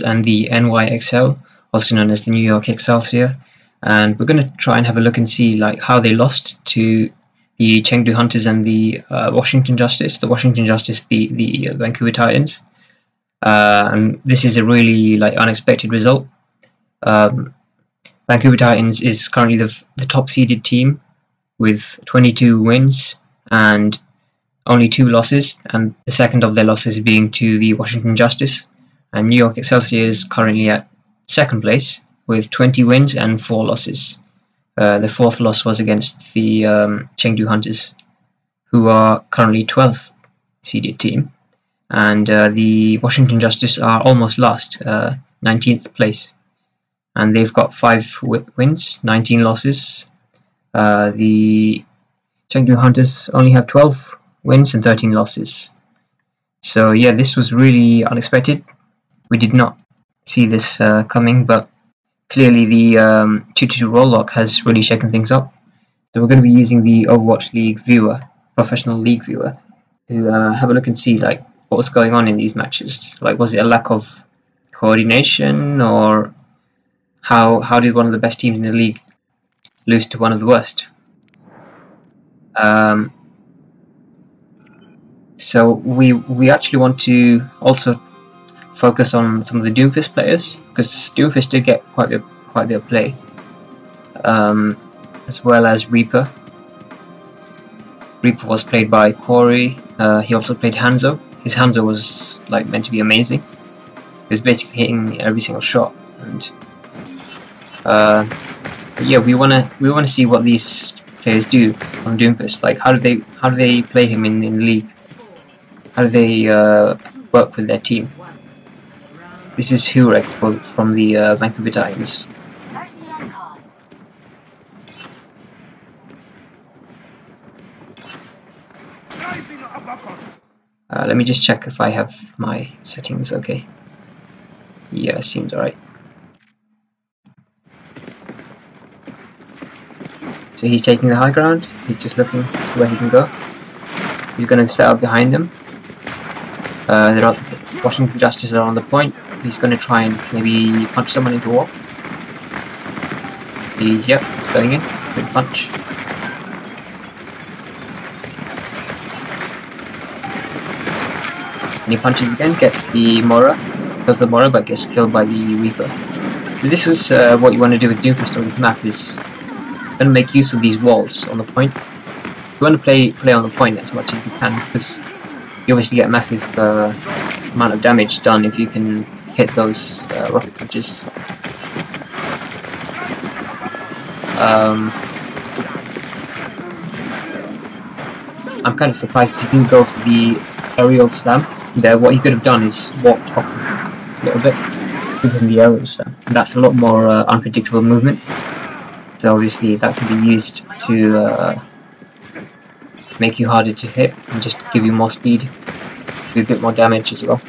and the NYXL, also known as the New York Excelsior, and we're going to try and have a look and see like how they lost to the Chengdu Hunters and the Washington Justice. The Washington Justice beat the Vancouver Titans, and this is a really unexpected result. Vancouver Titans is currently the top seeded team with 22 wins and only 2 losses, and the second of their losses being to the Washington Justice. And New York Excelsior is currently at second place with 20 wins and 4 losses. The 4th loss was against the Chengdu Hunters, who are currently 12th seeded team, and the Washington Justice are almost last, 19th place, and they've got 5 wins, 19 losses. The Chengdu Hunters only have 12 wins and 13 losses. So yeah, this was really unexpected. We did not see this coming, but clearly the 2-2 roll lock has really shaken things up. So we're going to be using the Overwatch League viewer, professional league viewer, to have a look and see what was going on in these matches. Was it a lack of coordination, or how did one of the best teams in the league lose to one of the worst? So we actually want to also focus on some of the Doomfist players, because Doomfist did get quite a bit of play, as well as Reaper. Reaper was played by Corey. He also played Hanzo. His Hanzo was meant to be amazing. He was basically hitting every single shot, and yeah, we wanna see what these players do on Doomfist. How do they play him in the league? How do they work with their team? This is Hurek from the Vancouver Titans. Let me just check if I have my settings okay. Yeah, seems alright. So he's taking the high ground. He's just looking where he can go. He's going to set up behind them. The Washington Justice are on the point. He's going to try and maybe punch someone into a wall. He's going in. Good punch. And he punches again, gets the Mora. Does the Mora, but gets killed by the Reaper. So this is what you want to do with Doomfist on this map, is going to make use of these walls on the point. You want to play on the point as much as you can, because you obviously get a massive amount of damage done if you can hit those rocket punches. I'm kind of surprised he didn't go for the aerial slam there. What he could have done is walked off a little bit, given the aerial slam. And that's a lot more unpredictable movement. So obviously that can be used to make you harder to hit and just give you more speed, do a bit more damage as well.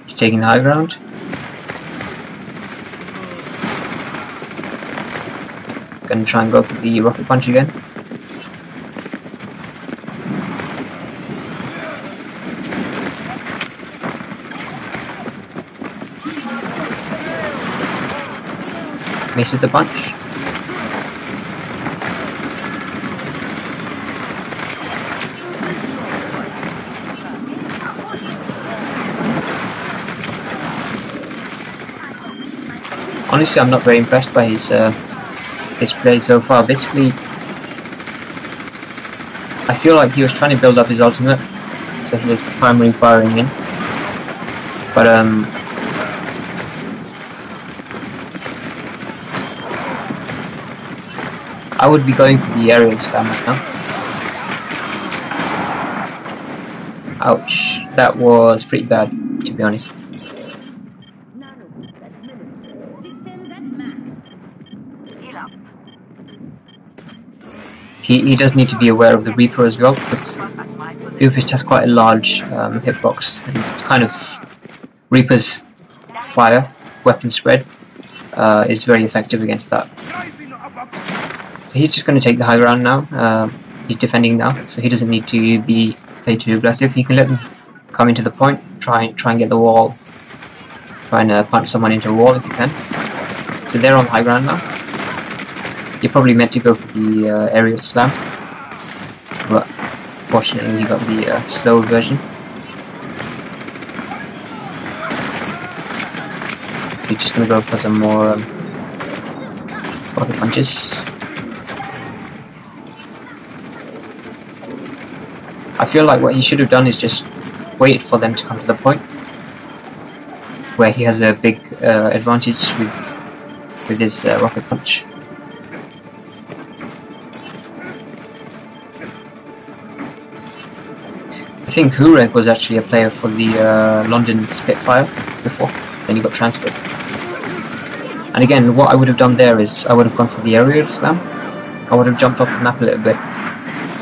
He's taking the high ground. Gonna try and go for the rocket punch again. Misses the punch. Honestly, I'm not very impressed by his play so far. Basically, I feel like he was trying to build up his ultimate, so he was primary firing in. But I would be going for the aerial slam right now. Ouch, that was pretty bad, to be honest. He does need to be aware of the Reaper as well, because Doomfist has quite a large hitbox, and it's kind of Reaper's fire, weapon spread, is very effective against that. So he's just going to take the high ground now. He's defending now, so he doesn't need to play too aggressive. He can let them come into the point, try and get the wall. Try and punch someone into a wall if you can. So they're on high ground now. You're probably meant to go for the aerial slam, but fortunately you got the slow version. You're just gonna go for some more body punches. I feel like what he should have done is just wait for them to come to the point where he has a big advantage with his rocket punch. I think Hurek was actually a player for the London Spitfire before, then he got transferred. And again, what I would have done there is I would have gone for the aerial slam. I would have jumped off the map a little bit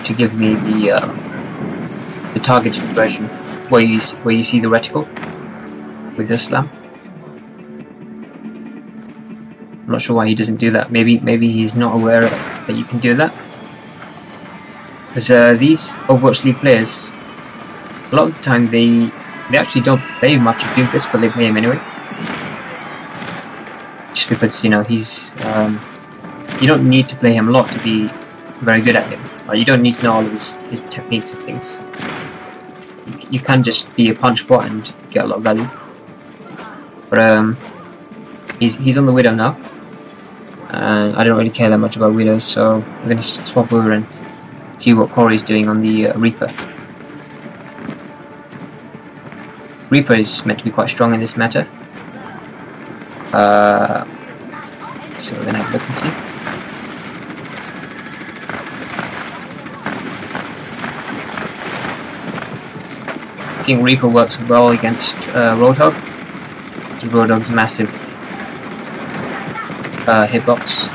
to give me the targeted version where you see the reticle with the slam. I'm not sure why he doesn't do that. Maybe he's not aware that you can do that. Because these Overwatch League players, a lot of the time they actually don't play much of Doomfist, but they play him anyway. Just because, you know, he's you don't need to play him a lot to be very good at him. Or you don't need to know all of his techniques and things. You can just be a punch bot and get a lot of value. But he's on the Widow now, and I don't really care that much about Widows, so I'm going to swap over and see what Corey's doing on the Reaper. Reaper is meant to be quite strong in this meta, so we're going to have a look and see. I think Reaper works well against Roadhog. Roadhog's massive hitbox.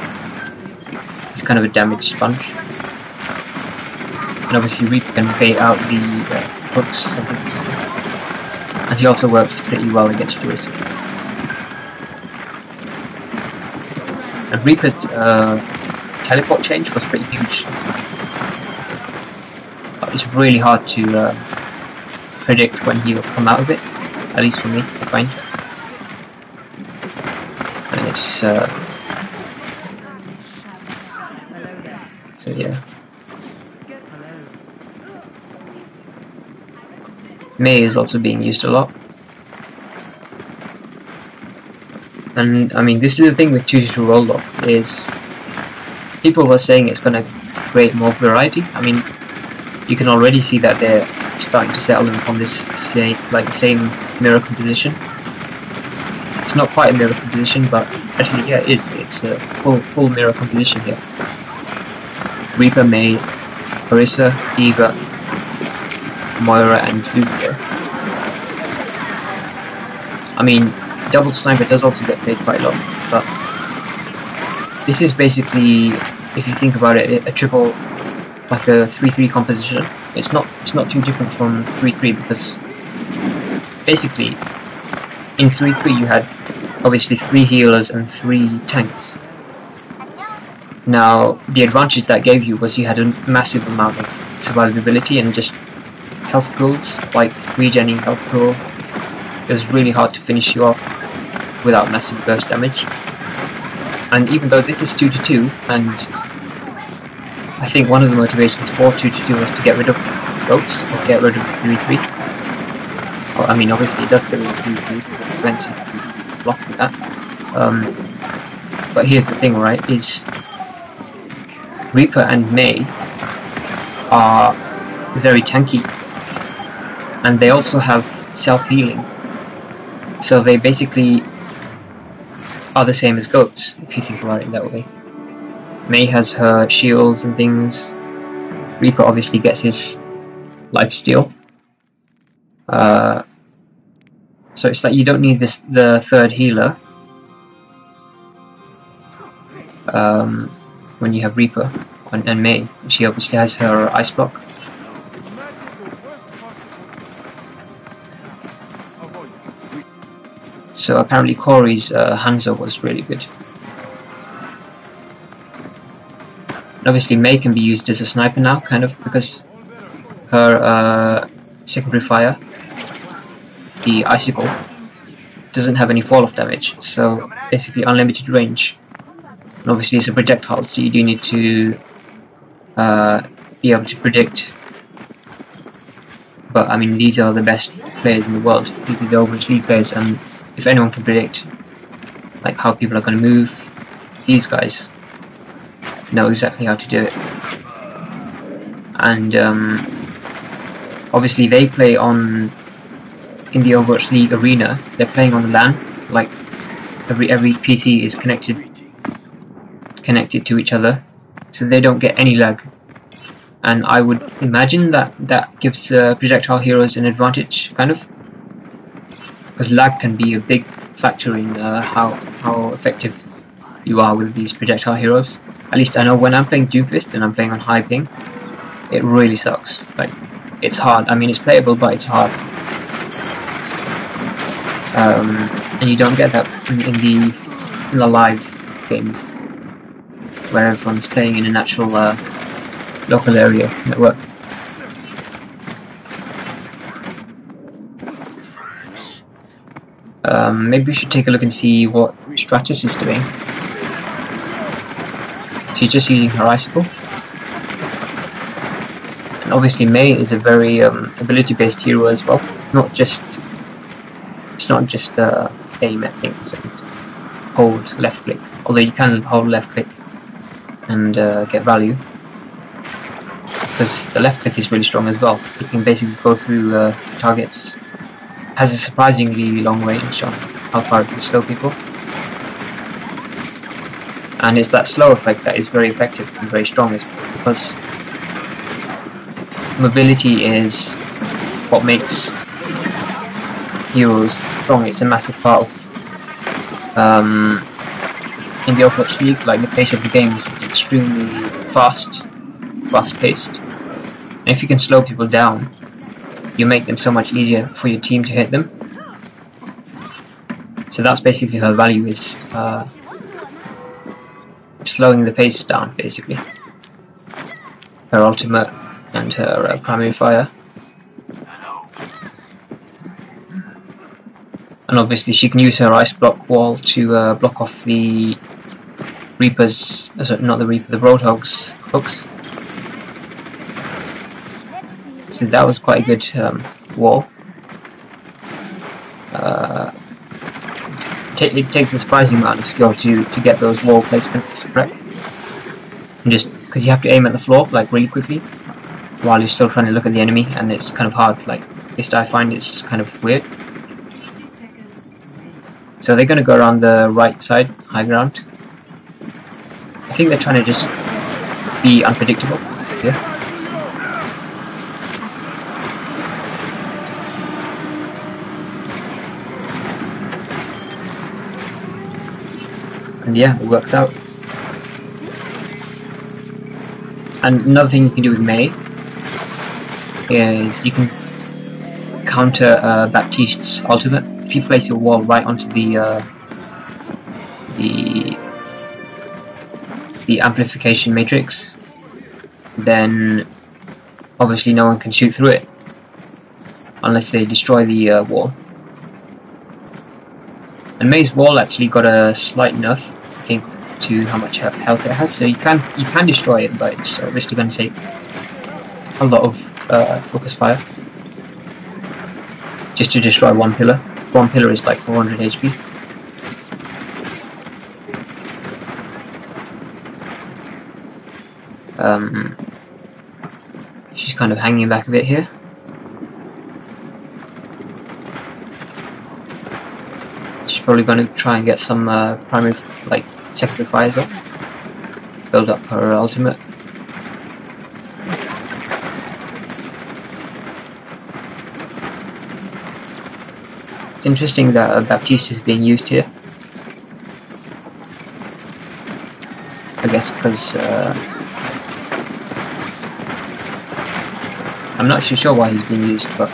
It's kind of a damage sponge. And obviously Reaper can bait out the hooks and things. And he also works pretty well against Duist. And Reaper's teleport change was pretty huge. It's really hard to predict when he will come out of it, at least for me, I find. And it's so yeah. May is also being used a lot. And I mean, this is the thing with 2-2 roll-off, is people were saying it's gonna create more variety. I mean, you can already see that they're starting to settle on this same mirror composition. It's not quite a mirror composition, but actually, yeah, it is. It's a full mirror composition here. Reaper, May, Orisa, Eva, Moira, and Lucio. I mean, double sniper does also get played quite a lot, but this is basically, if you think about it, a triple, like a 3-3 composition. It's not too different from 3-3, because basically in 3-3 you had obviously 3 healers and 3 tanks. Now the advantage that gave you was you had a massive amount of survivability and just health pools, like regenning health pool. It was really hard to finish you off without massive burst damage. And even though this is 2-2, and I think one of the motivations for 2-2 was to get rid of ropes, or get rid of 3-3. Well, I mean, obviously it does get rid of 3-3, because it prevents you to block with that. But here's the thing, right, is Reaper and May are very tanky, and they also have self-healing. So they basically are the same as goats, if you think about it that way. May has her shields and things. Reaper obviously gets his lifesteal. So it's like you don't need the third healer when you have Reaper and May. She obviously has her ice block. So apparently Corey's Hanzo was really good. And obviously May can be used as a sniper now, kind of, because her secondary fire the icicle doesn't have any fall-off damage, so basically unlimited range. And obviously it's a projectile, so you do need to be able to predict. But I mean, these are the best players in the world. These are the Overwatch League players, and if anyone can predict like how people are going to move, these guys know exactly how to do it. And obviously they play in the Overwatch League arena. They're playing on the LAN. Like every PC is connected to each other, so they don't get any lag. And I would imagine that gives projectile heroes an advantage, kind of, because lag can be a big factor in how effective you are with these projectile heroes. At least I know when I'm playing Doomfist and I'm playing on high ping, it really sucks. Like, it's hard. I mean, it's playable, but it's hard. And you don't get that in the live games, where everyone's playing in an actual local area network. Maybe we should take a look and see what Stratus is doing. She's just using her icicle. And obviously Mei is a very ability-based hero as well. It's not just aim at things and hold left click. Although you can hold left click and get value, because the left click is really strong as well. You can basically go through targets. Has a surprisingly long range on how far it can slow people. And it's that slow effect that is very effective and very strong, because mobility is what makes heroes strong. It's a massive part of in the Overwatch League. Like, the pace of the game is extremely fast-paced. And if you can slow people down, you make them so much easier for your team to hit them. So that's basically her value, is slowing the pace down, basically. Her ultimate and her primary fire. And obviously she can use her ice block wall to block off the Reapers, sorry, not the Reaper, the Roadhog's hooks. So that was quite a good wall. It takes a surprising amount of skill to get those wall placements correct. And just because you have to aim at the floor like really quickly while you're still trying to look at the enemy, and it's kind of hard. Like, at least I find it's kind of weird. So they're going to go around the right side, high ground. I think they're trying to just be unpredictable here. And yeah, it works out. And another thing you can do with Mei is you can counter Baptiste's ultimate. If you place your wall right onto the amplification matrix, then obviously no one can shoot through it unless they destroy the wall. And Mei's wall actually got a slight nerf, I think, to how much health it has. So you can destroy it, but it's obviously going to take a lot of focus fire just to destroy one pillar. One pillar is like 400 HP. She's kind of hanging back a bit here. She's probably going to try and get some primary, like, secondary fires up. Build up her ultimate. It's interesting that Baptiste is being used here. I guess because I'm not too sure why he's being used, but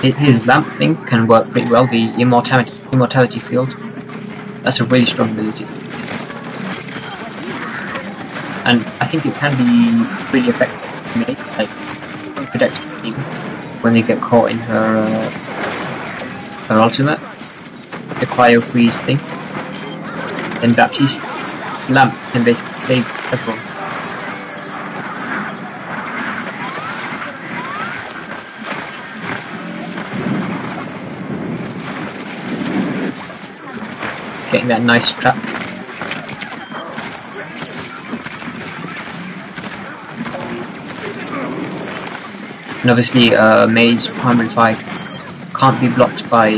his lamp thing can work pretty well. The immortality field, that's a really strong ability. and I think it can be really effective to make, like, protect the team when they get caught in her ultimate, the cryo freeze thing. Then Baptiste Lamp can basically save everyone. Getting that nice trap. And obviously Mei's primary fire can't be blocked by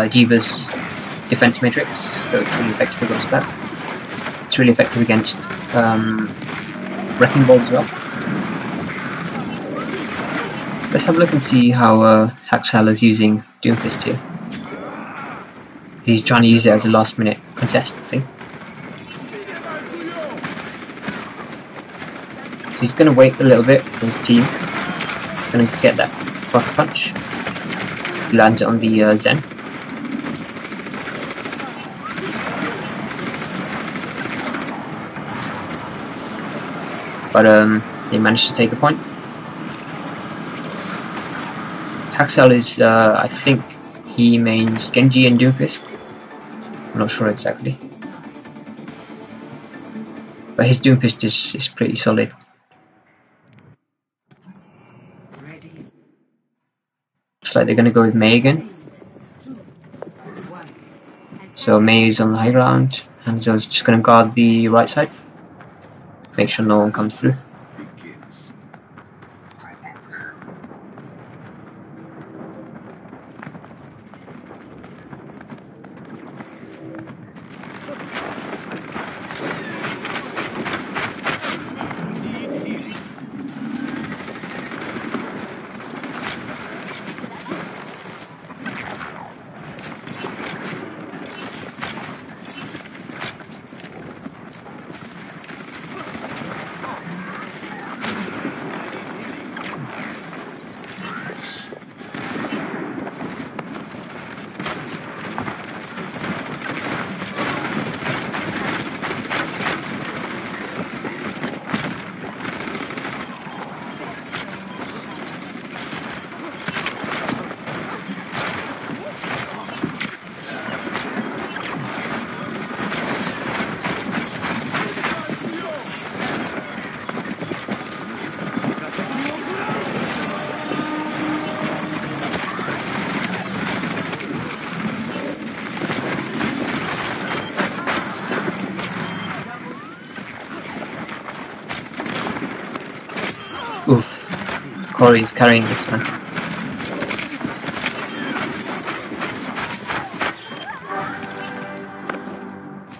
D.Va's defense matrix, so it's really effective against that. It's really effective against Wrecking Ball as well. Let's have a look and see how NYXL is using Doomfist here. He's trying to use it as a last minute contest thing. So he's going to wait a little bit for his team. Going to get that rocket punch. He lands it on the Zen. But they managed to take a point. NYXL is, I think, he mains Genji and Doomfist. I'm not sure exactly. But his Doomfist is pretty solid. Looks like they're going to go with Mei again. So Mei is on the high ground. Hanzo's just going to guard the right side. Make sure no one comes through. Oof, Corey is carrying this one.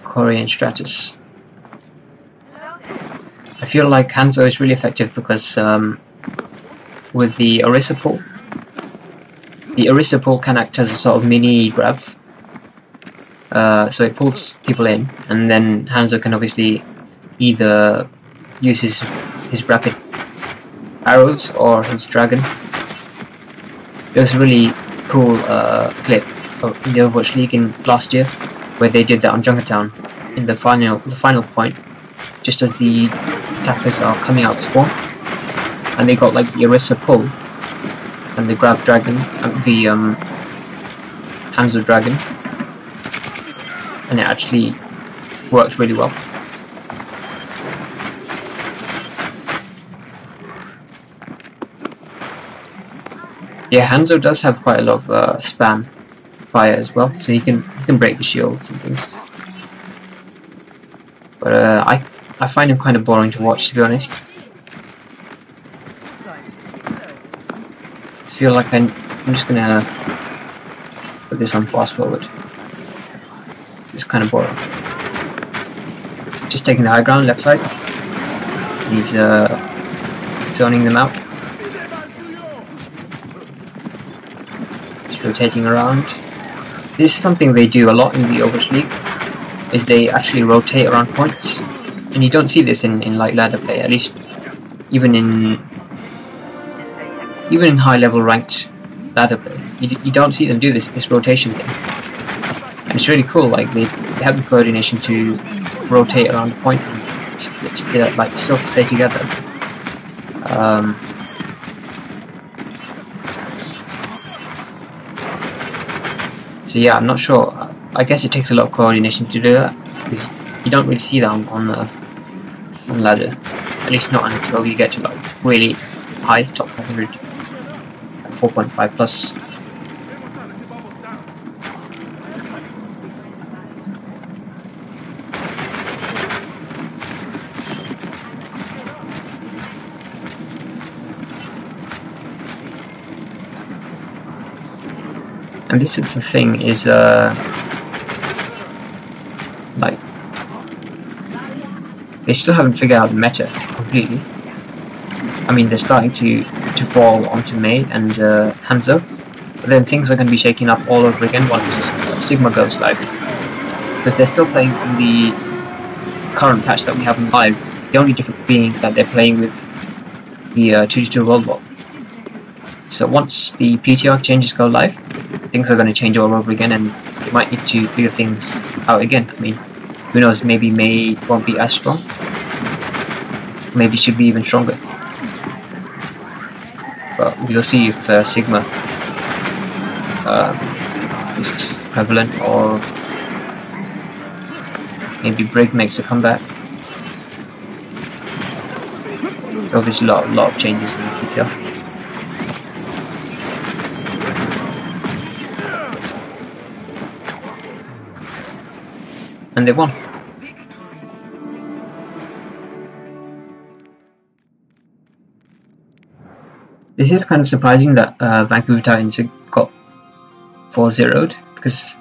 Corey and Stratus. I feel like Hanzo is really effective because with the Orisa pull can act as a sort of mini grab. So it pulls people in, and then Hanzo can obviously either use his rapid arrows or his dragon. There was a really cool clip in the Overwatch League in last year where they did that on Junkertown in the final point, just as the attackers are coming out of spawn, and they got like the Orisa pull and the grab dragon, the Hanzo dragon, and it actually worked really well. Yeah, Hanzo does have quite a lot of spam fire as well, so he can break the shields and things. But I find him kind of boring to watch, to be honest. I feel like I'm just gonna put this on fast forward. It's kind of boring. Just taking the high ground, left side. He's zoning them out. Rotating around. This is something they do a lot in the Overwatch League, is they actually rotate around points, and you don't see this in like ladder play, at least even in high level ranked ladder play. You don't see them do this rotation thing, and it's really cool. Like they have the coordination to rotate around the point and still stay together. So yeah, I'm not sure. I guess it takes a lot of coordination to do that, because you don't really see that on ladder. At least not until you get to like really high, top 100, 4.5 plus. And this is the thing, is like, they still haven't figured out the meta completely. I mean, they're starting to fall onto May and Hanzo, but then things are going to be shaking up all over again once Sigma goes live, because they're still playing in the current patch that we have in live. The only difference being that they're playing with the 2-2 World War. So once the PTR changes go live, things are going to change all over again, and they might need to figure things out again. I mean, who knows, maybe May won't be as strong, maybe should be even stronger. But we'll see if Sigma is prevalent, or maybe Brig makes a comeback. So there's a lot of changes in the PTR. And they won. This is kind of surprising that Vancouver Titans got 4-0'd, because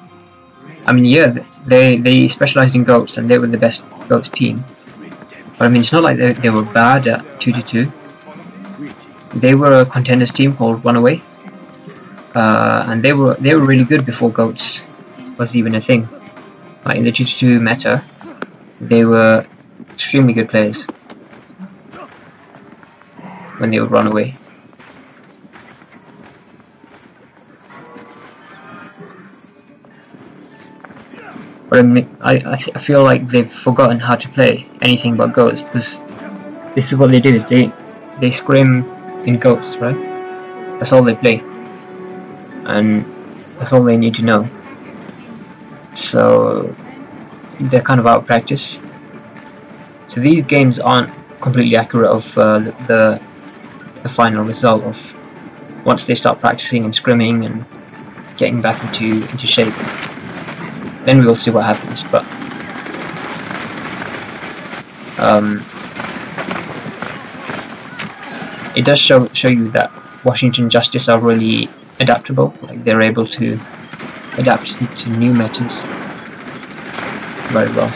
I mean, yeah, they specialized in goats and they were the best goats team. But I mean, it's not like they were bad at 2-2. They were a contenders team called Runaway, and they were really good before goats was even a thing. Like in the 2-2 meta, they were extremely good players when they would run away. But I mean, I feel like they've forgotten how to play anything but goats, because this is what they do, is they scrim in goats, right? That's all they play, and that's all they need to know. So they're kind of out of practice. So these games aren't completely accurate of the final result of once they start practicing and scrimming and getting back into shape. Then we'll see what happens. But it does show you that Washington Justice are really adaptable. Like, they're able to adapt to new metas very well,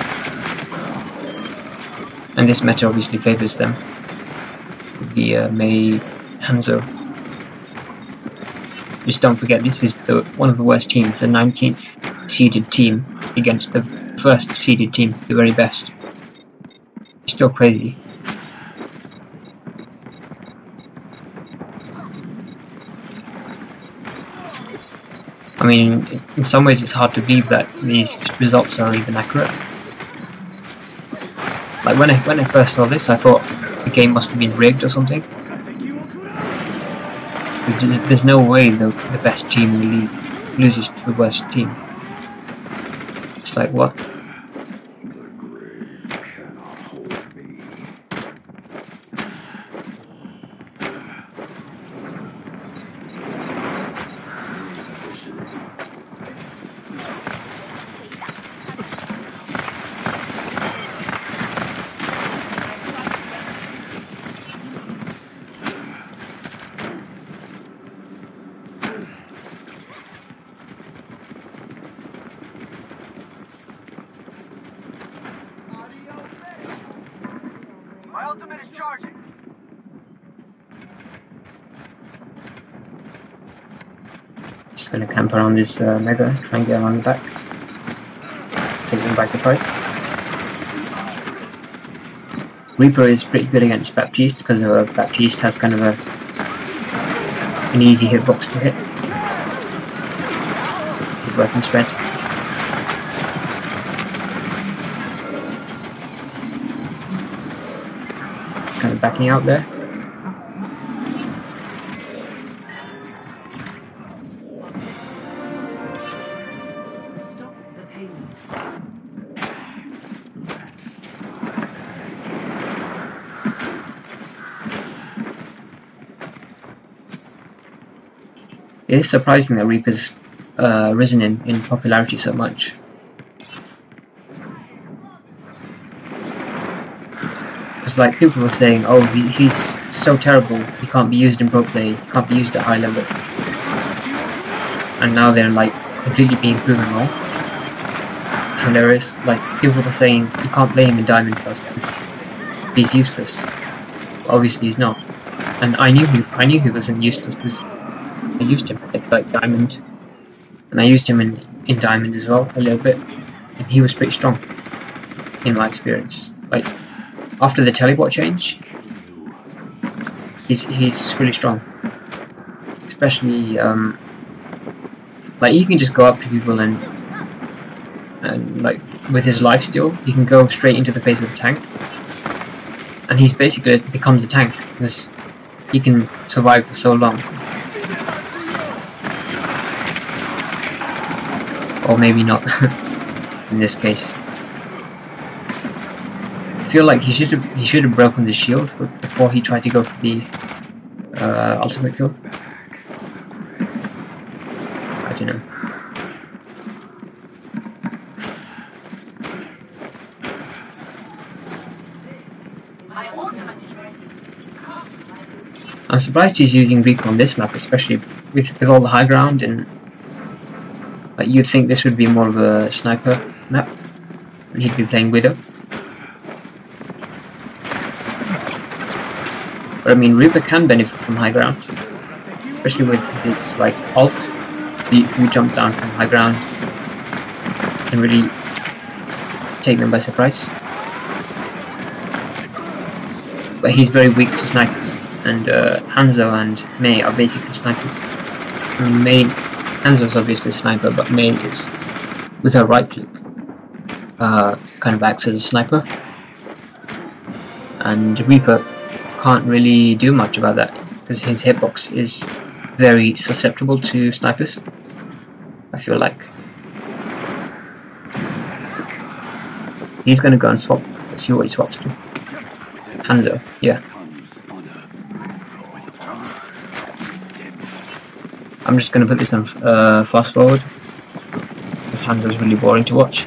and this meta obviously favors them, the May Hanzo. Just don't forget, this is one of the worst teams, the 19th seeded team against the first seeded team, the very best. It's still crazy. I mean, in some ways it's hard to believe that these results are even accurate. Like when I first saw this, I thought the game must have been rigged or something. There's no way the best team in the league loses to the worst team. It's like, what? My ultimate is charging. Just gonna camp around this Mega, try and get around the back. Take them by surprise. Reaper is pretty good against Baptiste, because Baptiste has kind of an easy hitbox to hit. Good weapon spread. kind of backing out there. It is surprising that Reaper's risen in popularity so much. Because like people were saying, oh, he's so terrible, he can't be used in pro play, he can't be used at high level. And now they're like completely being proven wrong. It's hilarious. Like people were saying you can't play him in Diamond Plus because he's useless. But obviously he's not. And I knew he wasn't useless because I used him at like Diamond, and I used him in Diamond as well a little bit, and he was pretty strong in my experience. Like after the teleport change, he's really strong. Especially like he can just go up to people and like with his lifesteal, he can go straight into the face of the tank, and he's basically becomes a tank because he can survive for so long. Or maybe not in this case. I feel like he should have broken the shield before he tried to go for the ultimate kill. I don't know. I'm surprised he's using Reaper on this map, especially with all the high ground, and like you'd think this would be more of a sniper map, and he'd be playing Widow. But I mean, Reaper can benefit from high ground, especially with his like ult, who jump down from high ground and really take them by surprise. But he's very weak to snipers, and Hanzo and Mei are basically snipers. I mean, Hanzo's obviously a sniper, but Mei is, with her right click, kind of acts as a sniper. And Reaper can't really do much about that, because his hitbox is very susceptible to snipers, I feel like. He's gonna go and swap. Let's see what he swaps to. Hanzo, yeah. I'm just going to put this on fast forward, because Hanzo's really boring to watch.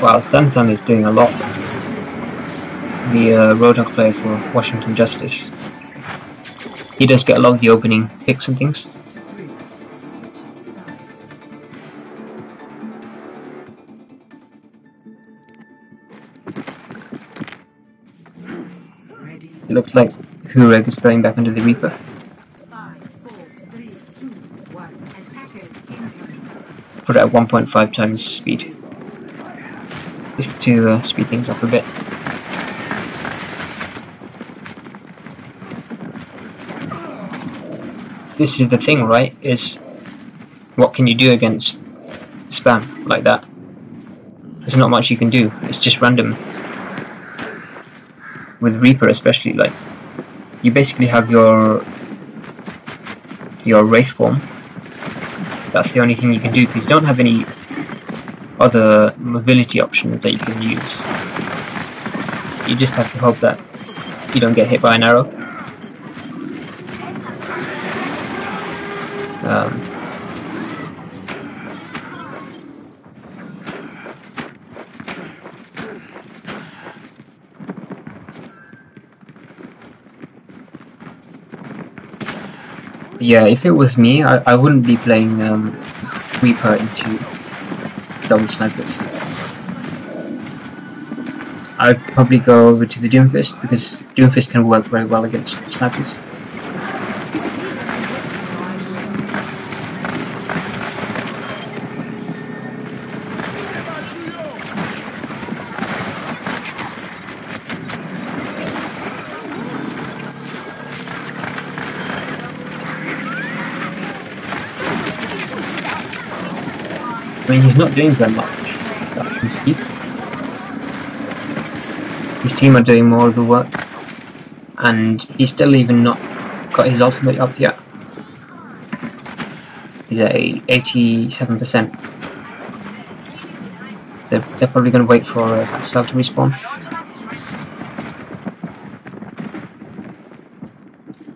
Wow, Sansan is doing a lot. The Roadhog player for Washington Justice. He does get a lot of the opening picks and things. It looks like Hureg is going back into the Reaper. 5, 4, 3, 2, 1. Put it at 1.5 times speed. Just to speed things up a bit. This is the thing, right? Is what can you do against spam like that? There's not much you can do. It's just random. With Reaper especially, like you basically have your Wraith form. That's the only thing you can do, because you don't have any other mobility options that you can use. You just have to hope that you don't get hit by an arrow. Yeah, if it was me, I wouldn't be playing Reaper into double snipers. I'd probably go over to the Doomfist because Doomfist can work very well against snipers. I mean, he's not doing very much, that I can see. His team are doing more of the work, and he's still even not got his ultimate up yet. He's at 87%. They're probably going to wait for NYXL to respawn.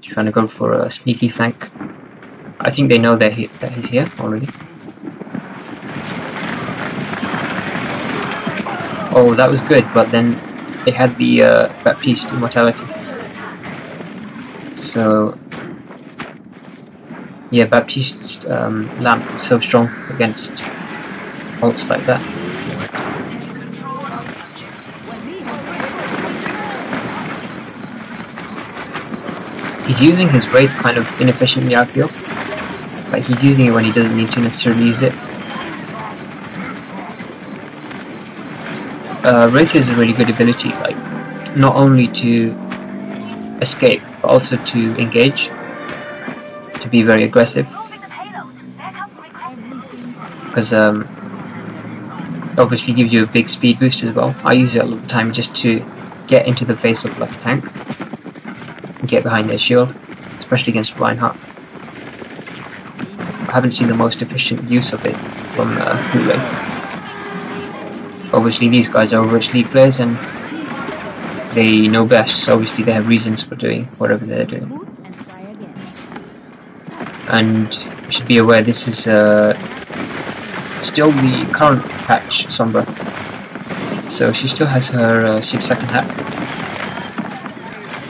Trying to go for a sneaky flank. I think they know that he's here already. Oh, that was good, but then they had the Baptiste immortality. So yeah, Baptiste's lamp is so strong against ults like that. He's using his Wraith kind of inefficiently, I feel. Like he's using it when he doesn't need to necessarily use it. Wraith is a really good ability, like not only to escape but also to engage, to be very aggressive, because obviously gives you a big speed boost as well. I use it all the time just to get into the face of like a tank and get behind their shield, especially against Reinhardt. I haven't seen the most efficient use of it from Wraith. Obviously these guys are Overwatch League players and they know best, so obviously they have reasons for doing whatever they're doing. And you should be aware this is still the current patch Sombra, so she still has her 6-second hack.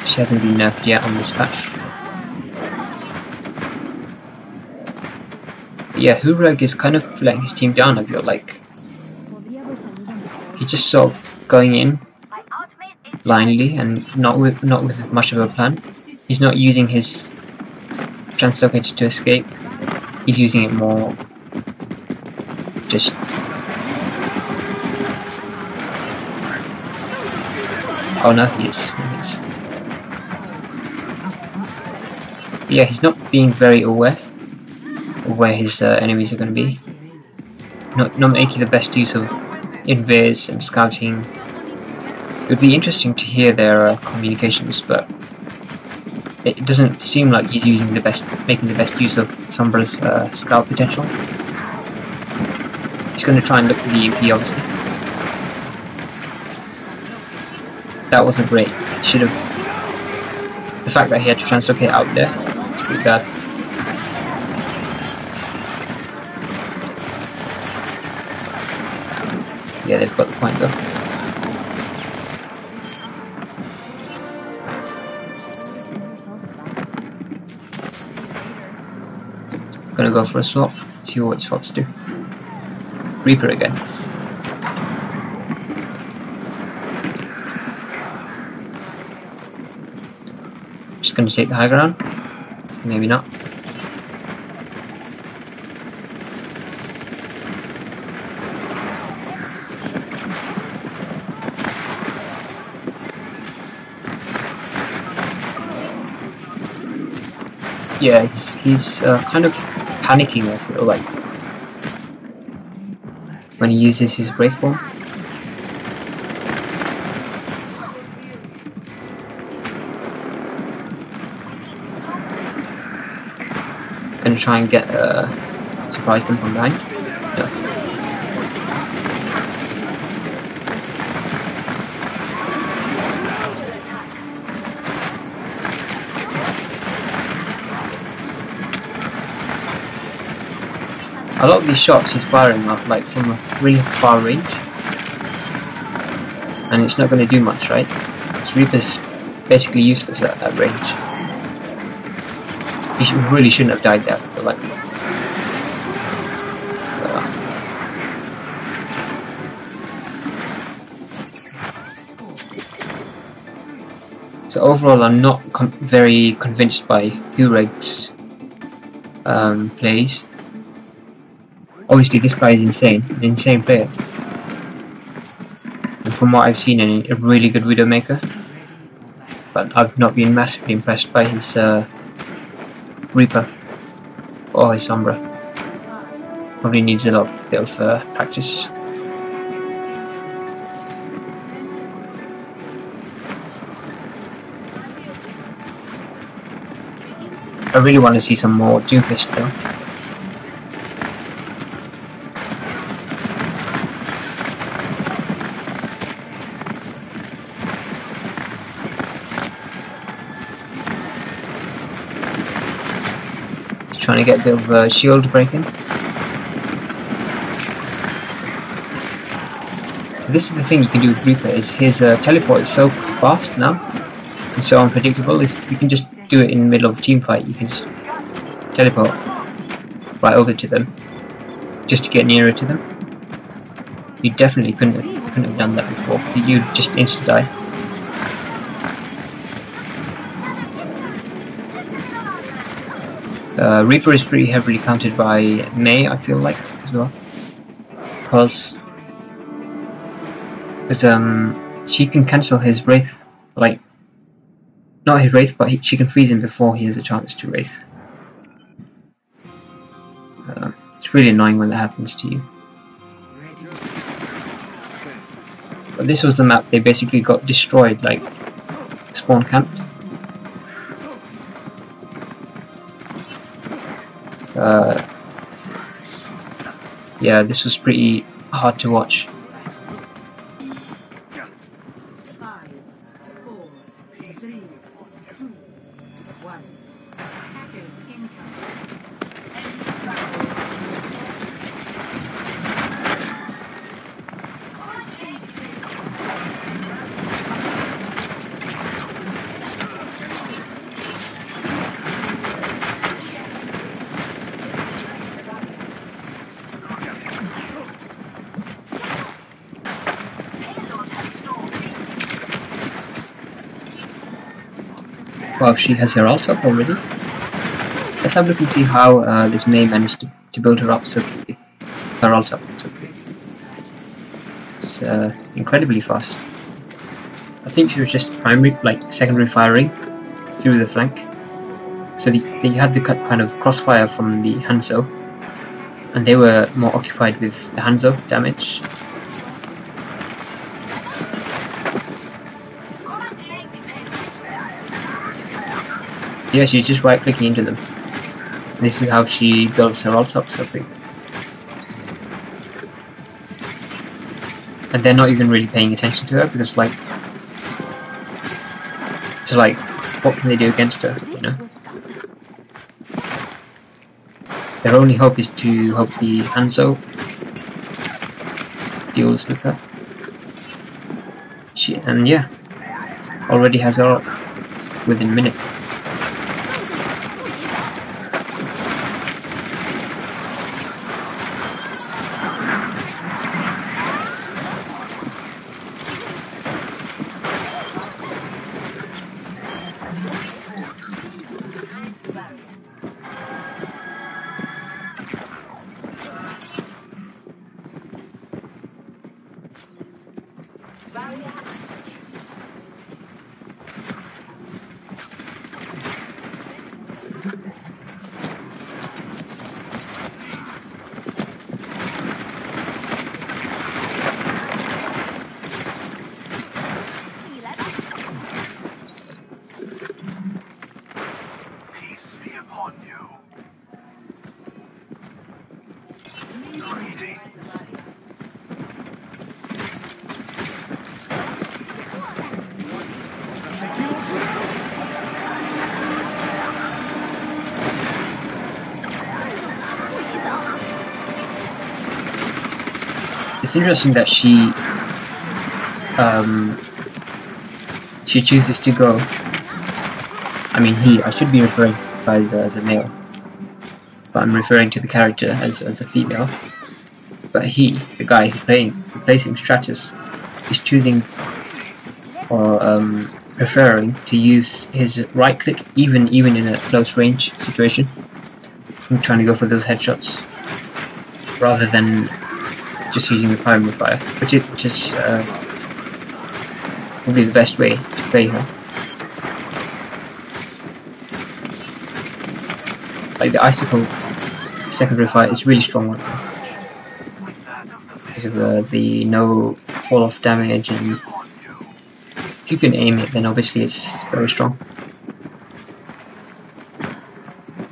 She hasn't been nerfed yet on this patch. But yeah, Hurag is kind of letting his team down, I feel like. He's just sort of going in blindly and not with much of a plan. He's not using his translocator to escape. He's using it more just oh no, he is. But yeah, he's not being very aware of where his enemies are going to be. Not making the best use of invis and scouting. It would be interesting to hear their communications, but it doesn't seem like he's making the best use of Sombra's scout potential. He's going to try and look for the EMP, obviously. That wasn't great. Should have. The fact that he had to translocate out there is pretty bad. Yeah, they've got the point though. Gonna go for a swap, see what swaps do. Reaper again. Just gonna take the high ground. Maybe not. Yeah, he's kind of panicking, I feel like, when he uses his Wraith form. Gonna try and get surprise them from behind. No. A lot of these shots he's firing are like from a really far range, and it's not going to do much, right? This Reaper's basically useless at that range. He really shouldn't have died there, but like, So overall, I'm not very convinced by Hureg's plays. Obviously, this guy is insane, an insane player. And from what I've seen, a really good Widowmaker. But I've not been massively impressed by his Reaper or his Sombra. Probably needs a bit of practice. I really want to see some more Doomfist though. Just trying to get a bit of shield breaking. This is the thing you can do with Reaper, is his teleport is so fast now and so unpredictable. You can just do it in the middle of a team fight. You can just teleport right over to them just to get nearer to them. You definitely couldn't have done that before. You'd just insta die. Reaper is pretty heavily counted by Mei, I feel like, as well, because she can cancel his Wraith, like, not his Wraith, but she can freeze him before he has a chance to Wraith. It's really annoying when that happens to you. But this was the map they basically got destroyed, like, spawn camped. Yeah, this was pretty hard to watch. Wow, she has her ult up already. Let's have a look and see how this Mei managed to build her up so quickly. Her ult up so quickly. It's incredibly fast. I think she was just secondary firing through the flank. So they had the kind of crossfire from the Hanzo, and they were more occupied with the Hanzo damage. Yeah, she's just right clicking into them. This is how she builds her ult up so quick. And they're not even really paying attention to her because, like, it's like, what can they do against her, you know? Their only hope is to hope the Hanzo deals with her. And yeah, already has her ult within a minute. It's interesting that she chooses to go. I mean, I should be referring to the guys as a male, but I'm referring to the character as a female. But the guy who plays him, Stratus, is choosing, or preferring to use his right click even in a close range situation. I'm trying to go for those headshots rather than just using the primary fire, which is probably the best way to play her. Like the icicle secondary fire is really strong one because of the no fall off damage, and if you can aim it then obviously it's very strong.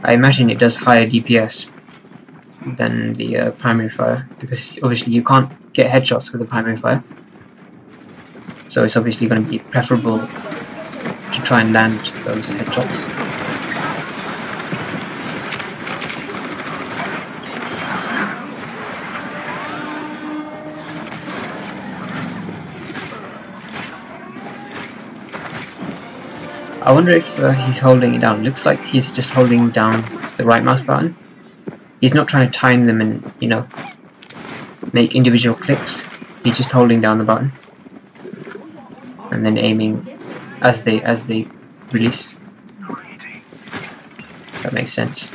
I imagine it does higher DPS than the primary fire, because obviously you can't get headshots with the primary fire, so it's obviously going to be preferable to try and land those headshots. I wonder if he's holding it down. Looks like he's just holding down the right mouse button. He's not trying to time them and, you know, make individual clicks. He's just holding down the button and then aiming as they release. That makes sense.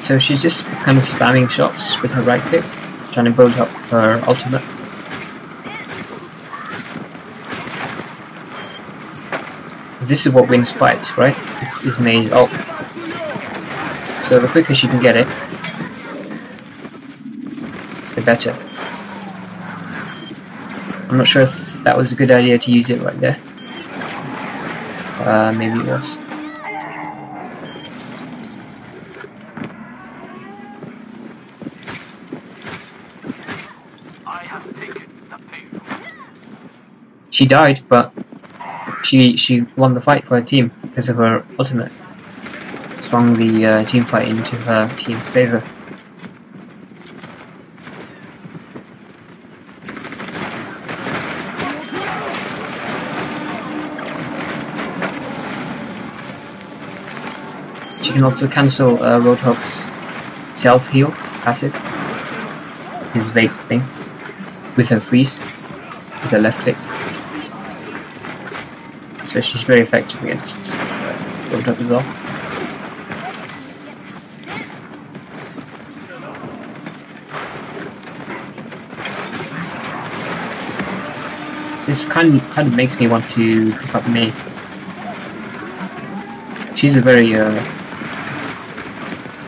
So she's just kind of spamming shots with her right click, trying to build up her ultimate. This is what wins fights, right? This is Mei's ult. So the quicker she can get it, the better. I'm not sure if that was a good idea to use it right there. Maybe it was. She died, but she won the fight for her team because of her ultimate. Swung the team fight into her team's favor. She can also cancel Roadhog's self-heal passive, his vape thing, with her freeze, with her left click. So she's very effective against Roadhog as well. This kind of makes me want to pick up Mei. She's a very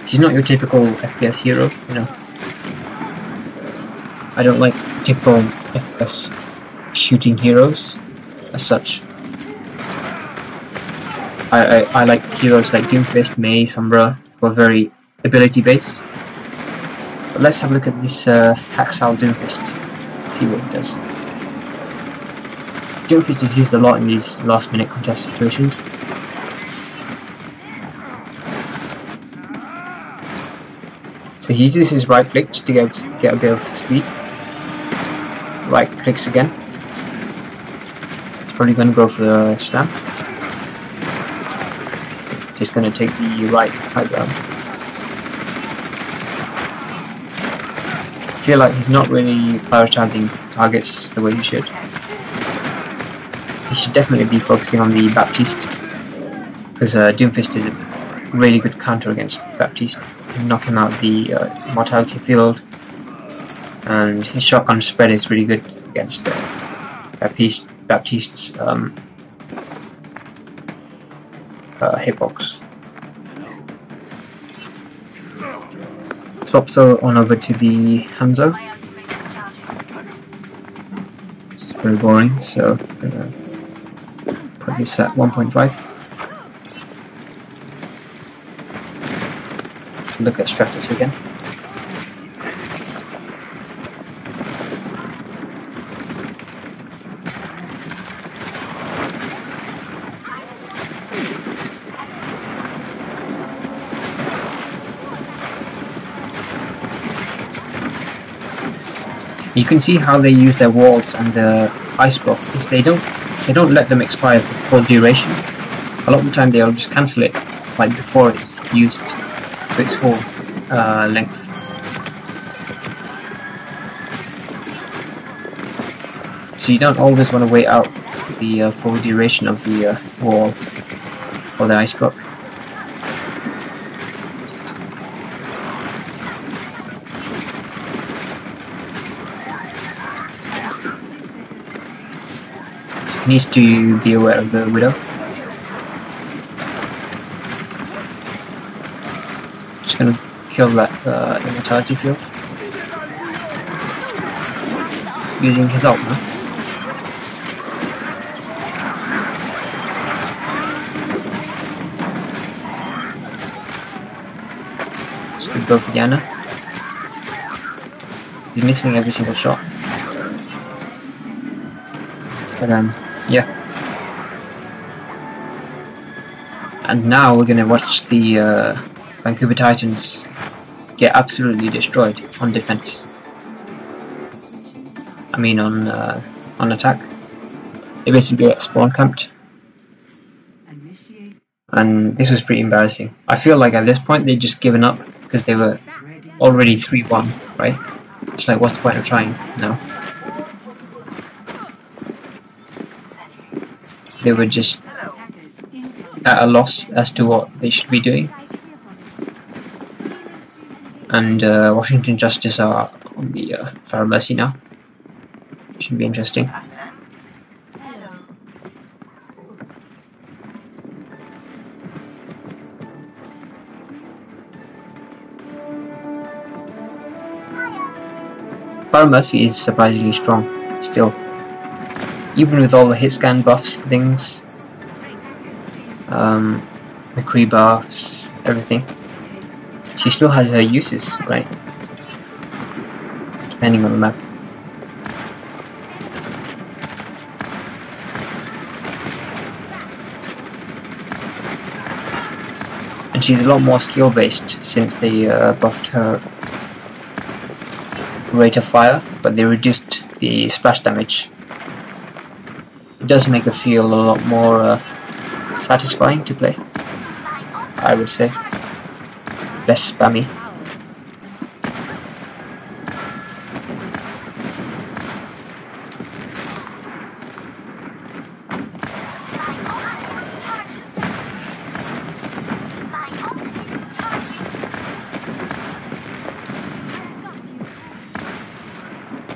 she's not your typical FPS hero, you know. I don't like typical FPS shooting heroes as such. I like heroes like Doomfist, Mei, Sombra, who are very ability based. But let's have a look at this Hacksaw Doomfist, see what he does. Doomfist is used a lot in these last minute contest situations. So he uses his right click to get a bit of speed. Right clicks again. It's probably going to go for the slam. Just going to take the right high ground. I feel like he's not really prioritizing targets the way he should. He should definitely be focusing on the Baptiste, because Doomfist is a really good counter against Baptiste. You can knock him out the mortality field, and his shotgun spread is really good against Baptiste's hitbox. Swap so on over to the Hanzo. It's very boring, so I'm gonna put this at 1.5. Look at Stratus again. You can see how they use their walls and the ice block, is they don't let them expire for full duration. A lot of the time they'll just cancel it like before it's used to its full length. So you don't always want to wait out the full duration of the wall or the ice block. Needs to be aware of the widow. Just gonna kill that immortality field. Using his ult now. Just gonna go for Diana. He's missing every single shot. But yeah. And now we're gonna watch the Vancouver Titans get absolutely destroyed on defense. I mean on attack. They basically get spawn camped. And this was pretty embarrassing. I feel like at this point they'd just given up because they were already 3-1, right? It's like, what's the point of trying now? They were just at a loss as to what they should be doing. And Washington Justice are on the Pharaoh Mercy now. Should be interesting. Pharaoh Mercy is surprisingly strong still. Even with all the hit scan buffs, things, McCree buffs, everything, she still has her uses, right? Depending on the map. And she's a lot more skill based since they buffed her rate of fire, but they reduced the splash damage. It does make her feel a lot more satisfying to play, I would say. Less spammy.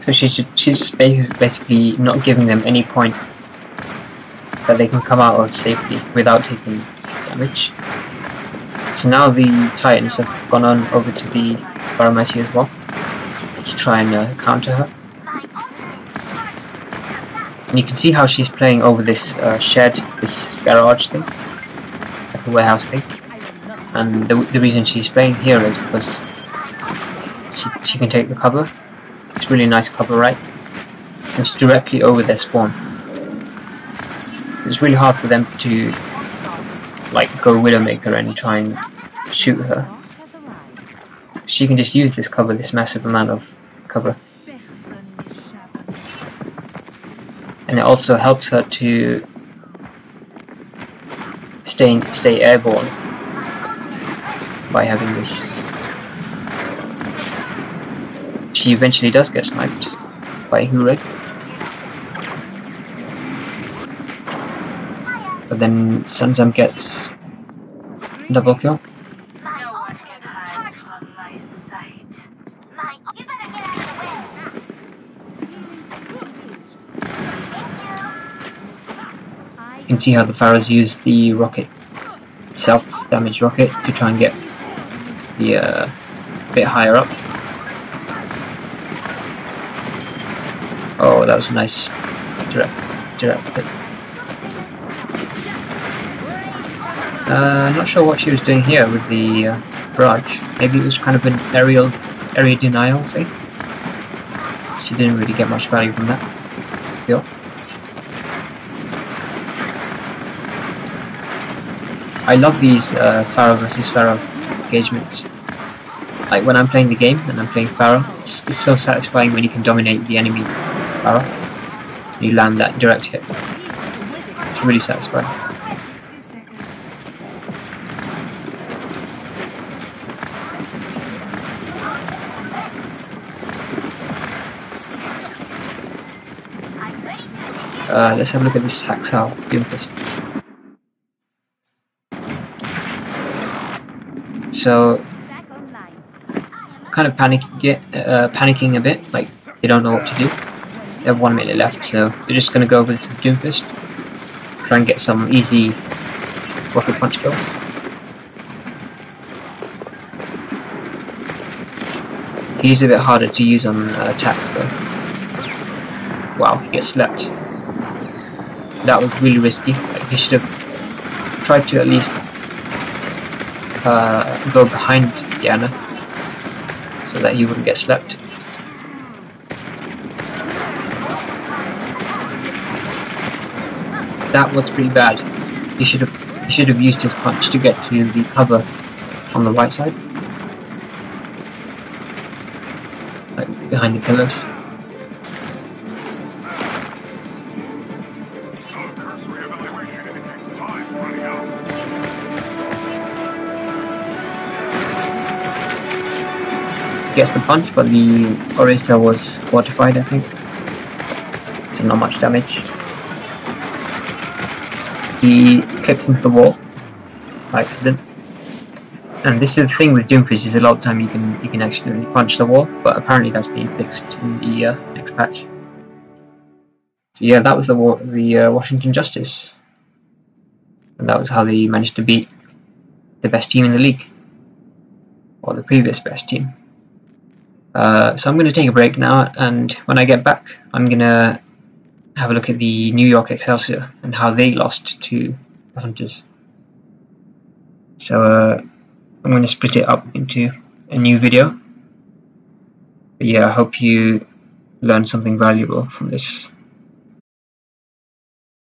So she's just basically not giving them any point that they can come out of safely without taking damage. So now the Titans have gone on over to the Pharaoh Mercy as well to try and counter her. And you can see how she's playing over this shed, this garage thing, like a warehouse thing. And the reason she's playing here is because she can take the cover. It's really nice cover, right? It's directly over their spawn. It's really hard for them to like go Widowmaker and try and shoot her. She can just use this cover, this massive amount of cover. And it also helps her to stay airborne by having this. She eventually does get sniped by Hurek. But then Sanzam gets double kill. You can see how the Pharaohs use the rocket, self-damage rocket, to try and get the bit higher up. Oh, that was a nice direct hit. Not sure what she was doing here with the barrage. Maybe it was kind of an area denial thing. She didn't really get much value from that. I feel. I love these Pharaoh versus Pharaoh engagements. Like when I'm playing the game and I'm playing Pharaoh, it's so satisfying when you can dominate the enemy Pharaoh. You land that direct hit. It's really satisfying. Let's have a look at this NYXL Doomfist. So, kind of panicking a bit, like they don't know what to do. They have 1 minute left, so they're just going to go with the Doomfist, try and get some easy rocket punch kills. He's a bit harder to use on attack though. Wow, he gets slept. That was really risky. Like, he should have tried to at least go behind Diana so that he wouldn't get slept. That was pretty bad. He should have used his punch to get to the cover on the right side, like behind the pillars. Gets the punch, but the Orisa was fortified, I think, so not much damage. He clicks into the wall by accident, and this is the thing with Doomfist, is a lot of time you can accidentally punch the wall, but apparently that's being fixed in the next patch. So yeah, that was the Washington Justice, and that was how they managed to beat the best team in the league, or the previous best team. So I'm going to take a break now, and when I get back I'm going to have a look at the New York Excelsior and how they lost to the Hunters. So I'm going to split it up into a new video. But yeah, I hope you learned something valuable from this.